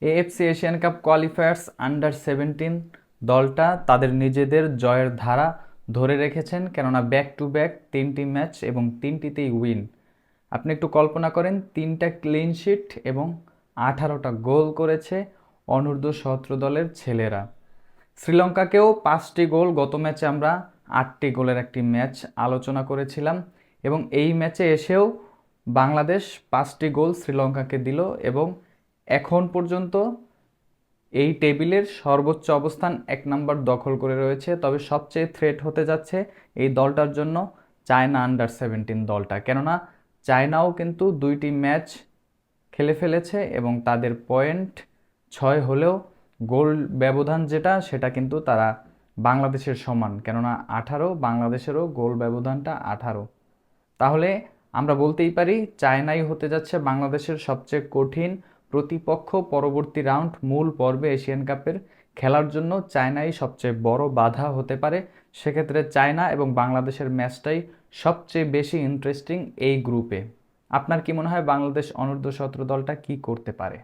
AFC Asian cup qualifiers under 17 দলটা তাদের নিজেদের জয়ের ধারা ধরে রেখেছেন, কেননা ব্যাক টু ব্যাক 3টি ম্যাচ এবং 3টিতেই উইন। আপনি একটু কল্পনা করেন, 3টা ক্লিন শিট এবং 18টা গোল করেছে অনূর্ধ্ব-17 দলের ছেলেরা। শ্রীলঙ্কাকেও 5টি গোল, গত ম্যাচে আমরা 8টি গোলের একটি ম্যাচ আলোচনা করেছিলাম, এবং এই ম্যাচে এসেও বাংলাদেশ 5টি গোল শ্রীলঙ্কাকে দিল এবং এখন পর্যন্ত এই টেবিলের সর্বোচ্চ অবস্থান 1 নম্বর দখল করে রয়েছে। তবে সবচেয়ে থ্রেট হতে যাচ্ছে এই দলটার জন্য চায়না আন্ডার 17 দলটা, কেননা চায়নাও কিন্তু 2টি ম্যাচ খেলে ফেলেছে এবং তাদের পয়েন্ট 6 হলেও গোল ব্যবধান যেটা সেটা কিন্তু তারা বাংলাদেশের সমান, কেননা 18, বাংলাদেশেরও গোল ব্যবধানটা 18। তাহলে আমরা বলতেই পারি চায়নাই হতে যাচ্ছে বাংলাদেশের সবচেয়ে কঠিন প্রতিপক্ষ। পরবর্তী রাউন্ড মূল পর্বে এশিয়ান কাপের খেলার জন্য চায়নাই সবচেয়ে বড় বাধা হতে পারে। সেক্ষেত্রে চায়না এবং বাংলাদেশের ম্যাচটাই সবচেয়ে বেশি ইন্টারেস্টিং এই গ্রুপে। আপনার কি মনে হয় বাংলাদেশ অনূর্ধ্ব-17 দলটা কি করতে পারে?